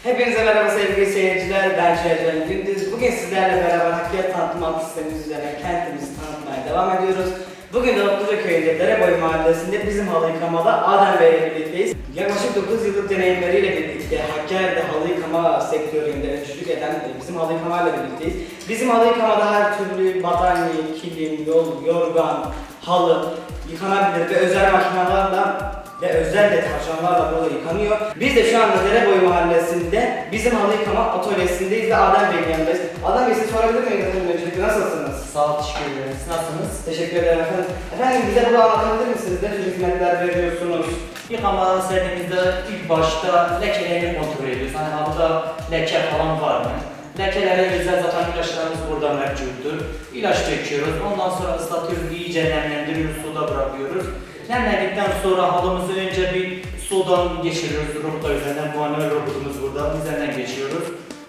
Hepinize merhaba sevgili seyirciler, ben Şercan Gündüz. Bugün sizlerle beraber Hakkıyat Tanıtım adlı sistemimiz üzerine kentimizi tanıtmaya devam ediyoruz. Bugün de Otluca Köyü'nde Dereboy Mahallesi'nde bizim halı yıkamada Adem Bey ile birlikteyiz. Yaklaşık 9 yıllık deneyimleriyle birlikte Hakkari'de halı yıkama sektöründe öncülük eden bizim halı yıkamayla birlikteyiz. Bizim halı yıkamada her türlü battaniye, kilim, yorgan, halı yıkanabilir ve özel makinelerle ve özel deterjanlarla burada yıkanıyor. Biz de şu anda Dereboy Mahallesi'nde bizim halı yıkama atölyesindeyiz ve Adem Bey'in yanındayız. Adem Bey, size sorabilir miyim öncelikle, nasılsınız? Sağ ol, teşekkür ederim. Siz nasılsınız? Teşekkür ederim efendim. Efendim, bize bunu anlatabilir misiniz? Ne tür hizmetler veriyorsunuz? Yıkama seremizde ilk başta lekelerini kontrol ediyoruz. Hani halıda leke falan var mı? Lekelere özel zaten ilaçlarımız burada mevcuttur. İlaç döküyoruz, ondan sonra ıslatıyoruz, iyice nemlendiriyoruz, suda bırakıyoruz. Nemlendikten sonra halımızı önce bir sudan geçiriyoruz, rota üzerinden, manuel robotumuz burada, üzerinden geçiyoruz.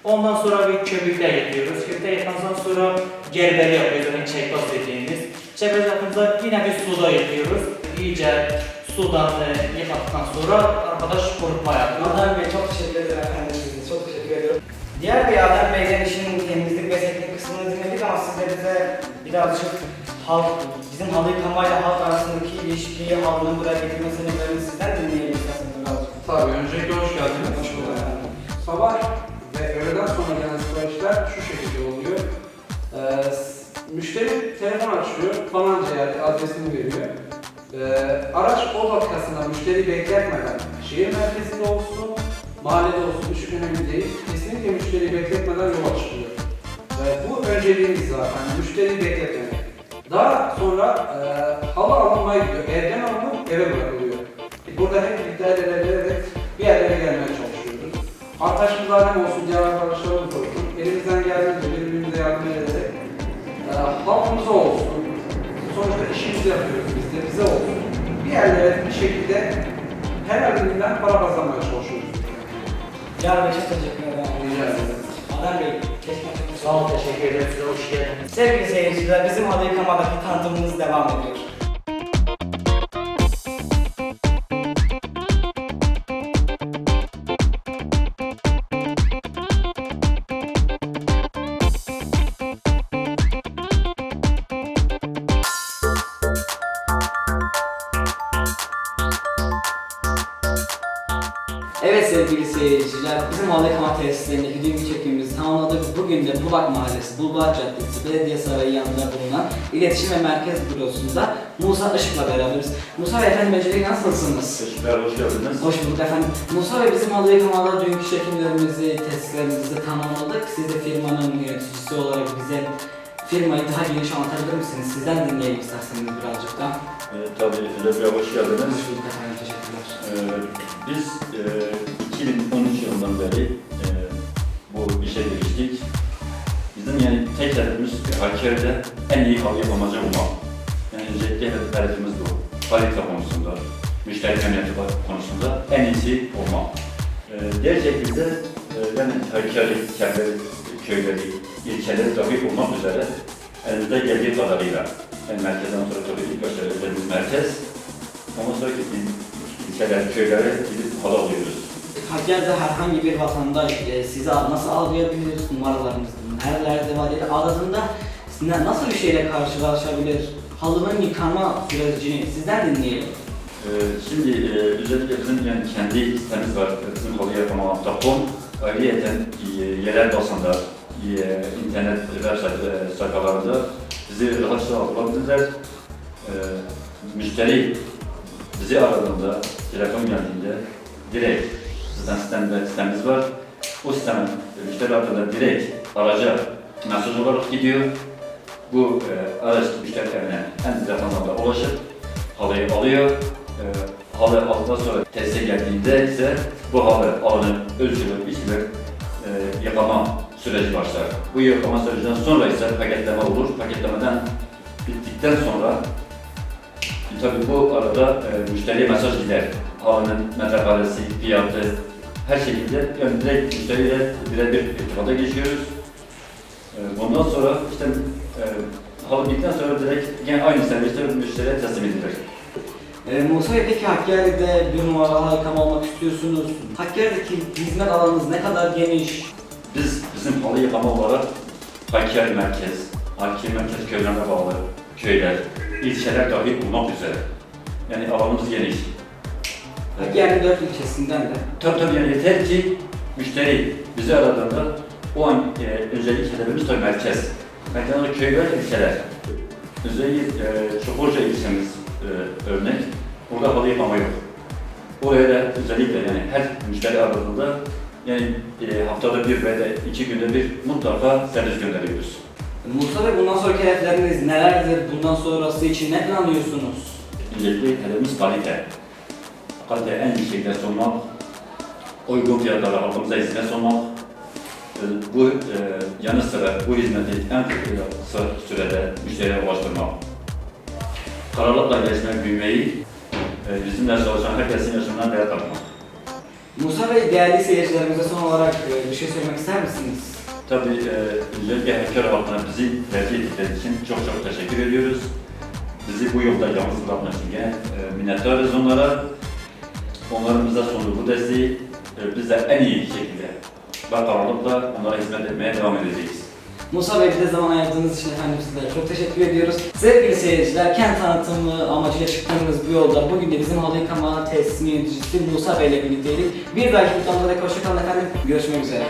Ondan sonra bir köpükle yıkıyoruz. Köpükle yıkandıktan sonra gerberi yapıyoruz, yani çekbaz dediğimiz. Çekbaz yaptığımızda yine bir suda yıkıyoruz. İyice sudan yıkadıktan sonra arkadaş kurutma yapıyor. Adem Bey, çok teşekkür ederim efendim, size çok teşekkür ediyorum. Diğer bir Adem Bey'den işin temizlik ve teknik kısmını dinledik ama siz de bize birazcık bizim halı yıkamayla halk arasındaki ilişkiyi, halının buraya getirme sebeplerini sizden dinleyelim isterseniz birazcık. Tabii, öncelikle hoş geldiniz. Hoş bulduk efendim. Sabah ve öğleden sonra gelen siparişler şu şekilde oluyor. Müşteri telefon açıyor, falanca yer adresini veriyor. Araç o dakikasında müşteri bekletmeden şehir merkezinde olsun, mahallede olsun, hiç önemli değil. Kesinlikle müşteriyi bekletmeden yola çıkıyor. Bu önceliğimiz zaten, müşteriyi bekletmemek. Daha sonra halı alınmaya gidiyor, evden alınıp eve bırakılıyor. Burada hep birlikte el ele vererek bir yerlere gelmeye çalışıyoruz. Arkadaşımız alem olsun, diğer arkadaşlarımız olsun. Elimizden geldiğince birbirimize yardım ederek halkımıza olsun. Sonuçta işimizi yapıyoruz biz de, bize olsun. Bir yerlere bir şekilde her birinden para kazanmaya çalışıyoruz. Yar Bey, çok teşekkür ederim. Rica ederim. Adem Bey, keşke çok Sağ ol, teşekkür ederim. Size hoş geldiniz. Sevgili seyirciler, bizim halı yıkamadaki tanıtımımız devam ediyor. Evet sevgili seyirciler, bizim halı yıkama tesislerindeki dünkü çekimimizi tamamladık. Bugün de Bulak Mahallesi, Bulvar Caddesi, Belediye Sarayı yanında bulunan İletişim ve Merkez Bürosu'nda Musa Işık'la beraberiz. Musa Bey, efendim öncelikle nasılsınız? Teşekkürler, hoş geldiniz. Hoş bulduk efendim. Musa Bey, bizim halı yıkamada dünkü çekimlerimizi, tesislerimizi tamamladık. Siz de firmanın yöneticisi olarak bize firmayı daha geniş anlatabilir misiniz? Sizden dinleyelim isterseniz birazcık da. Tabii, Lebra hoş geldiniz. Hoş bulduk efendim, teşekkürler. Biz 2013 yılından beri bu işe giriştik. Bizim yani tek hedefimiz Hakkari'de en iyi halı yıkamacı olmak. Yani öncelikle hedefimiz bu. Kalite konusunda, müşteri memnuniyeti konusunda en iyisi olmak. Diğer şekilde yani Hakkari, kendi köyleri, ilçeleri dahil olmak üzere elimizde geldiği kadarıyla yani merkezden sonra tabii ilk başta özelimiz merkez, ondan sonraki ilçeler, köylere gidip halı alıyoruz. Hakkari'de herhangi bir vatandaş sizi nasıl algılayabilir, numaralarınız nerelerde var ya da aradığında nasıl bir şeyle karşılaşabilir, halının yıkama sürecini sizden dinleyelim. Şimdi özellikle bizim yani kendi sitemiz var, bizim halı yıkama.com, ayrıyeten yerel basında, internet web sayfalarında bizi rahatça alabilirler. Müşteri bizi aradığında, telefon geldiğinde direkt sizden sistemimiz var. O sistem müşteri aradığında direkt araca mesaj olarak gidiyor. Bu araç müşteri evine en telefonlarla ulaşıp halıyı alıyor. Halı aldıktan sonra tesise geldiğinde ise bu halı alınıp ölçülüp, biçilip yıkama süreci başlar. Bu yıkama sürecinden sonra ise paketleme olur. Paketlemeden bittikten sonra tabii bu arada müşteriye mesaj gider. Halının metrekaresi, fiyatı, her şekilde yani direkt müşteriyle birebir irtibata geçiyoruz. Bundan sonra işte halı bittikten sonra direkt yine aynı serviste müşteriye teslim edilir. Musa Bey, peki Hakkari'de bir numaralı halı yıkama olmak istiyorsunuz. Hakkari'deki hizmet alanınız ne kadar geniş? Bizim halı yıkama olarak Hakkari merkez, Hakkari merkez köylerine bağlı köyler, ilçeler dahil olmak üzere. Yani alanımız geniş. Hakkari'nin 4 ilçesinden de. Tabii yani yeter ki müşteri bizi aradığında o an özellik hedefimiz tabii merkez. Merkezde köyler, ilçeler. Özellikle Çukurca ilçemiz örnek. Burada halı yıkama yok. Oraya da özellikle yani her müşteri aradığında yani haftada bir veya 2 günde bir mutlaka servis gönderiyoruz. Musa Bey, bundan sonraki hedefleriniz nelerdir? Bundan sonrası için ne planlıyorsunuz? Öncelikle hedefimiz kalite. Kalite en iyi şekilde sunmak, uygun fiyatlara halkımıza hizmet sunmak. Bu yanı sıra bu hizmeti en kısa sürede müşteriye ulaştırmak. Kararlılıkla gelişmek, büyümeyi, bizimle çalışan herkesin yaşamından değer katmak. Musa Bey, değerli seyircilerimize son olarak bir şey söylemek ister misiniz? Tabii özellikle Hakkari halkına bizi tercih ettikleri için çok teşekkür ediyoruz. Bizi bu yolda yalnız bırakmak için gene minnettarız onlara. Onların bize sunduğu bu desteği biz de en iyi şekilde ve kararlılıkla onlara hizmet etmeye devam edeceğiz. Musa Bey, bize zaman ayırdığınız için efendim sizlere çok teşekkür ediyoruz. Sevgili seyirciler, kent tanıtımı amacıyla çıktığımız bu yolda bugün de bizim halı yıkama tesisinin yöneticisi Musa Bey ile birlikteydik. Bir dahaki videomuzda hoşçakalın efendim. Görüşmek üzere.